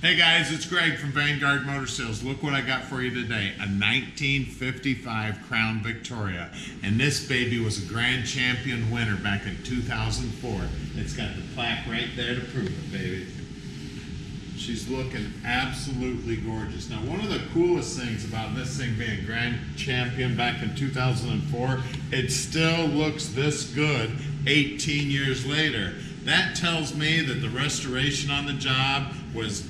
Hey guys, it's Greg from Vanguard Motor Sales. Look what I got for you today. A 1955 Crown Victoria. And this baby was a grand champion winner back in 2004. It's got the plaque right there to prove it, baby. She's looking absolutely gorgeous. Now, one of the coolest things about this thing being grand champion back in 2004, it still looks this good 18 years later. That tells me that the restoration on the job was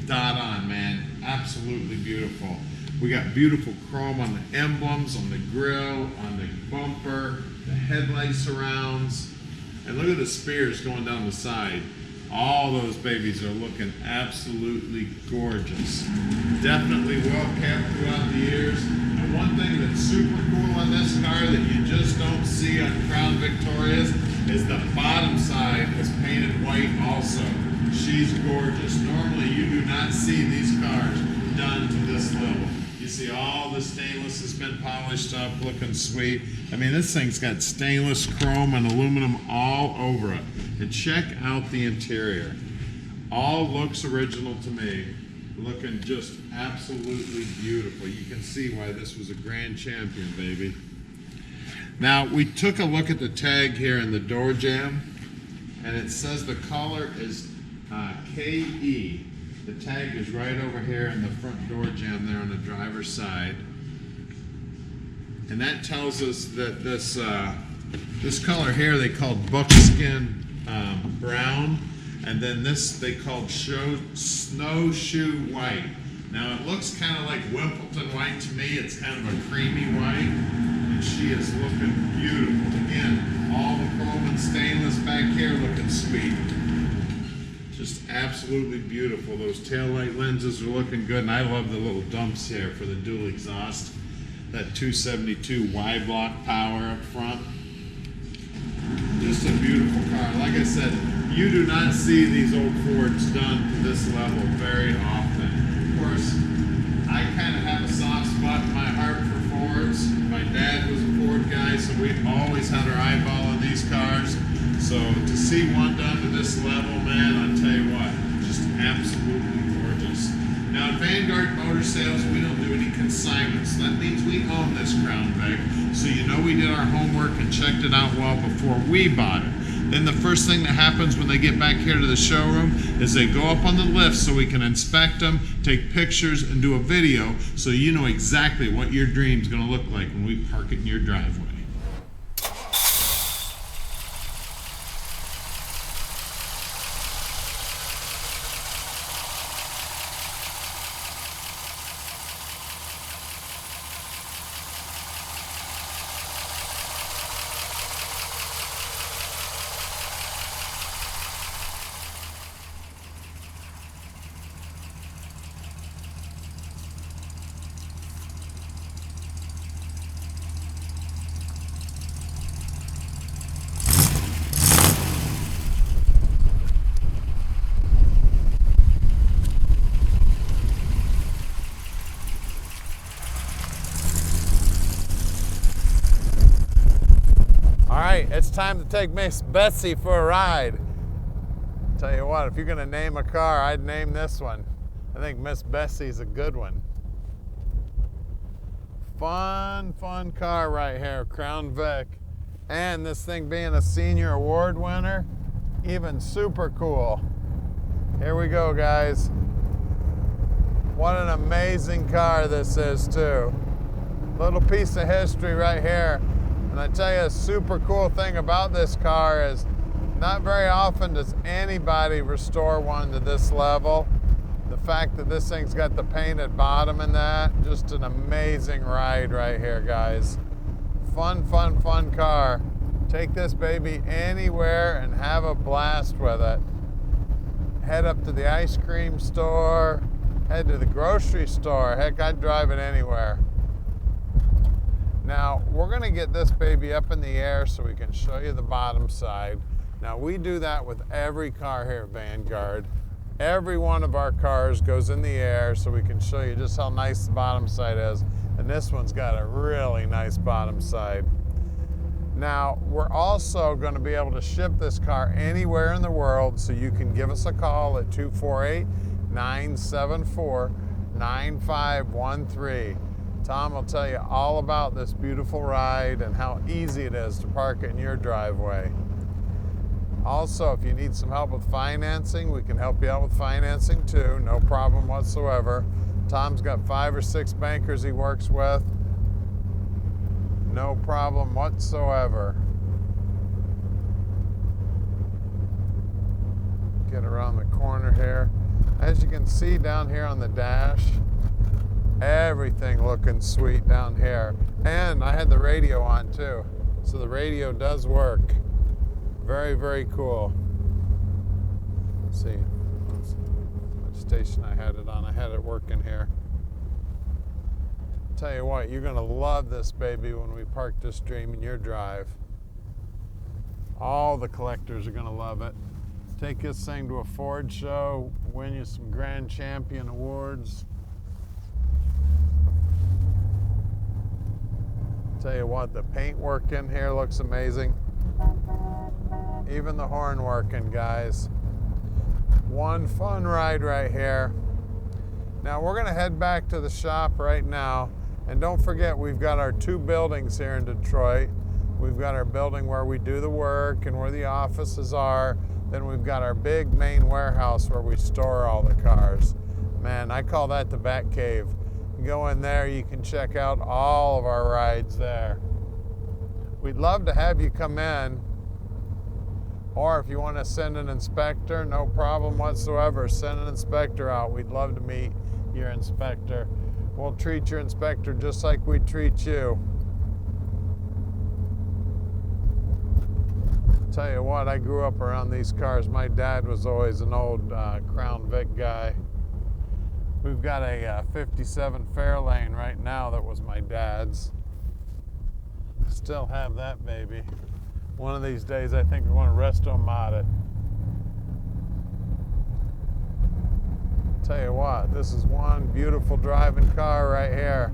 dot on, man. Absolutely beautiful. We got beautiful chrome on the emblems, on the grill, on the bumper, the headlight surrounds, and look at the spears going down the side. All those babies are looking absolutely gorgeous. Definitely well kept throughout the years. And one thing that's super cool on this car that you just don't see on Crown Victorias is the bottom side is painted white also. She's gorgeous. Normally you do not see these cars done to this level. You see all the stainless has been polished up, looking sweet. I mean, this thing's got stainless, chrome, and aluminum all over it. And check out the interior. All looks original to me. Looking just absolutely beautiful. You can see why this was a grand champion, baby. Now, we took a look at the tag here in the door jamb, and it says the color is KE. The tag is right over here in the front door jamb there on the driver's side. And that tells us that this color here they called Buckskin brown, and then this they called Snowshoe white. Now it looks kind of like Wimbledon white to me. It's kind of a creamy white, and she is looking beautiful. Again, all the chrome and stainless back here looking sweet. Just absolutely beautiful. Those taillight lenses are looking good, and I love the little dumps here for the dual exhaust. That 272 Y-block power up front. Just a beautiful car. Like I said, you do not see these old Fords done to this level very often. Of course, I kind of have a soft spot in my heart for Fords. My dad was a Ford guy, so we always had our eyeball on these cars. So to see one done to this level, man, I'll tell you what, just absolutely gorgeous. Now at Vanguard Motor Sales, we don't do any consignments. That means we own this Crown Vic, so you know we did our homework and checked it out well before we bought it. Then the first thing that happens when they get back here to the showroom is they go up on the lift so we can inspect them, take pictures, and do a video so you know exactly what your dream's gonna look like when we park it in your driveway. It's time to take Miss Betsy for a ride. Tell you what, if you're gonna name a car, I'd name this one. I think Miss Betsy's a good one. Fun car right here, Crown Vic. And this thing being a senior award winner, even super cool. Here we go, guys. What an amazing car this is too. Little piece of history right here. And I tell you, a super cool thing about this car is not very often does anybody restore one to this level. The fact that this thing's got the painted bottom in that, just an amazing ride right here, guys. Fun car. Take this baby anywhere and have a blast with it. Head up to the ice cream store, head to the grocery store. Heck, I'd drive it anywhere. Now, we're going to get this baby up in the air so we can show you the bottom side. Now, we do that with every car here at Vanguard. Every one of our cars goes in the air so we can show you just how nice the bottom side is. And this one's got a really nice bottom side. Now, we're also going to be able to ship this car anywhere in the world, so you can give us a call at 974-9513. Tom will tell you all about this beautiful ride and how easy it is to park it in your driveway. Also, if you need some help with financing, we can help you out with financing too, no problem whatsoever. Tom's got 5 or 6 bankers he works with. No problem whatsoever. Get around the corner here. As you can see down here on the dash, everything looking sweet down here. And I had the radio on too, so the radio does work. Very, very cool. Let's see what station I had it on. I had it working here. Tell you what, you're gonna love this baby when we park this dream in your drive. All the collectors are gonna love it. Take this thing to a Ford show, win you some Grand Champion awards. Tell you what, the paint work in here looks amazing. Even the horn working, guys. One fun ride right here. Now we're gonna head back to the shop right now. And don't forget, we've got our 2 buildings here in Detroit. We've got our building where we do the work and where the offices are. Then we've got our big main warehouse where we store all the cars. Man, I call that the Bat Cave. You go in there, you can check out all of our rides there. We'd love to have you come in, or if you want to send an inspector, no problem whatsoever. Send an inspector out. We'd love to meet your inspector. We'll treat your inspector just like we treat you. Tell you what, I grew up around these cars. My dad was always an old Crown Vic guy. We've got a 57 Fairlane right now that was my dad's. Still have that baby. One of these days I think we want to Rest-O-Matic. Tell you what, this is one beautiful driving car right here.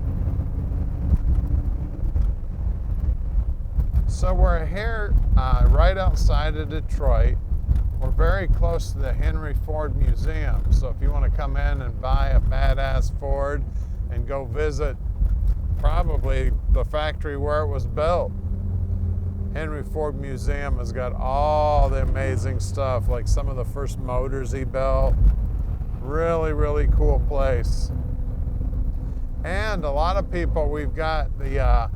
So we're here right outside of Detroit. We're very close to the Henry Ford Museum. So if you want to come in and buy a badass Ford and go visit probably the factory where it was built, Henry Ford Museum has got all the amazing stuff, like some of the first motors he built. Really, really cool place. And a lot of people, we've got the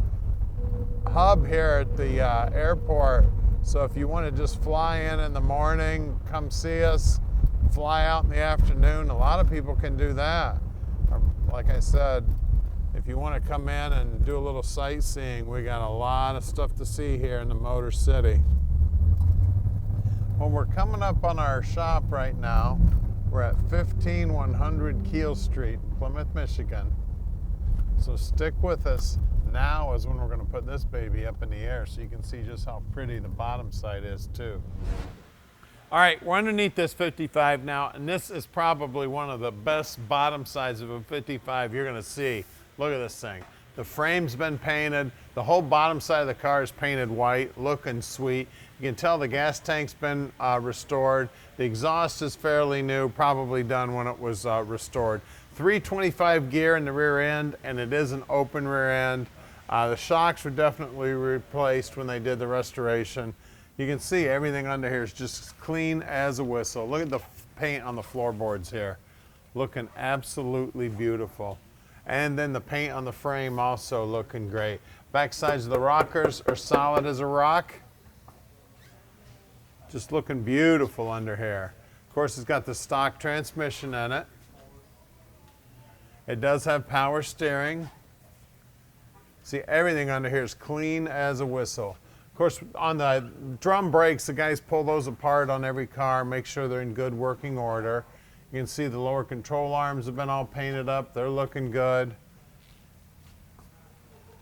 hub here at the airport. So if you want to just fly in the morning, come see us, fly out in the afternoon, a lot of people can do that. Like I said, if you want to come in and do a little sightseeing, we got a lot of stuff to see here in the Motor City. Well, we're coming up on our shop right now. We're at 15100 Keel Street, Plymouth, Michigan. So stick with us. Now is when we're going to put this baby up in the air so you can see just how pretty the bottom side is too. All right, we're underneath this 55 now, and this is probably one of the best bottom sides of a 55 you're going to see. Look at this thing. The frame's been painted. The whole bottom side of the car is painted white, looking sweet. You can tell the gas tank's been restored. The exhaust is fairly new, probably done when it was restored. 325 gear in the rear end, and it is an open rear end. The shocks were definitely replaced when they did the restoration. You can see everything under here is just clean as a whistle. Look at the paint on the floorboards here. Looking absolutely beautiful. And then the paint on the frame also looking great. Back sides of the rockers are solid as a rock. Just looking beautiful under here. Of course, it's got the stock transmission in it. It does have power steering. See, everything under here is clean as a whistle. Of course, on the drum brakes, the guys pull those apart on every car, make sure they're in good working order. You can see the lower control arms have been all painted up. They're looking good.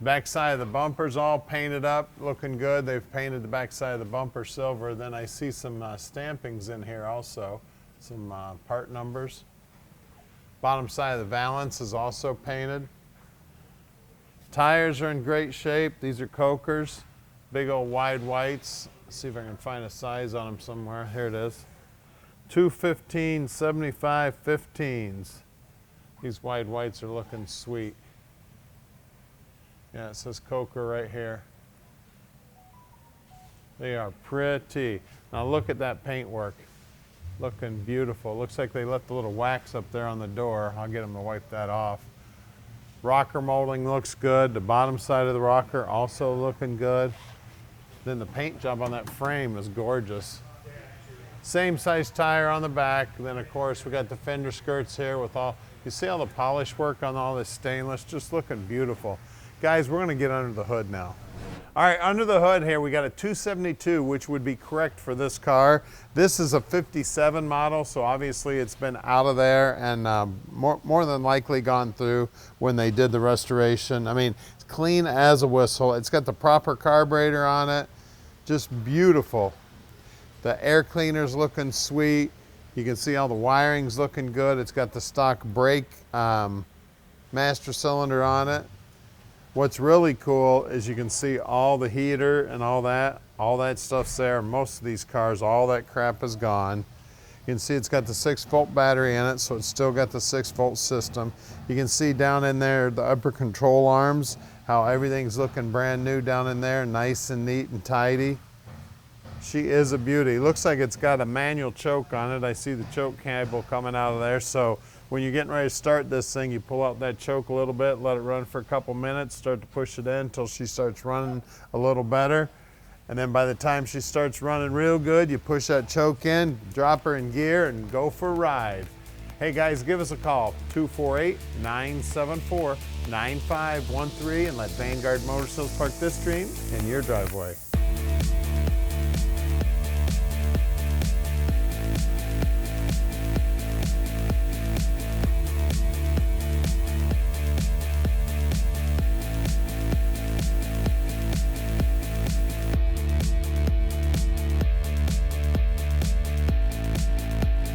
Back side of the bumper's all painted up, looking good. They've painted the back side of the bumper silver. Then I see some stampings in here also, some part numbers. Bottom side of the valance is also painted. Tires are in great shape. These are Cokers, big old wide whites. Let's see if I can find a size on them somewhere. Here it is. 215/75 15s. These wide whites are looking sweet. Yeah, it says Coker right here. They are pretty. Now look at that paintwork. Looking beautiful. Looks like they left a little wax up there on the door. I'll get them to wipe that off. Rocker molding looks good. The bottom side of the rocker also looking good. Then the paint job on that frame is gorgeous. Same size tire on the back. Then of course we got the Fender Skirts here with all, you see all the polish work on all this stainless, just looking beautiful. Guys, we're gonna get under the hood now. All right, under the hood here, we got a 272, which would be correct for this car. This is a 57 model, so obviously it's been out of there and more than likely gone through when they did the restoration. I mean, it's clean as a whistle. It's got the proper carburetor on it, just beautiful. The air cleaner's looking sweet. You can see all the wiring's looking good. It's got the stock brake master cylinder on it. What's really cool is you can see all the heater and all that stuff's there. Most of these cars, all that crap is gone. You can see it's got the 6-volt battery in it, so it's still got the 6-volt system. You can see down in there the upper control arms, how everything's looking brand new down in there, nice and neat and tidy. She is a beauty. Looks like it's got a manual choke on it. I see the choke cable coming out of there, so when you're getting ready to start this thing, you pull out that choke a little bit, let it run for a couple minutes, start to push it in until she starts running a little better. And then by the time she starts running real good, you push that choke in, drop her in gear, and go for a ride. Hey guys, give us a call, 248-974-9513, and let Vanguard Motor Sales park this dream in your driveway.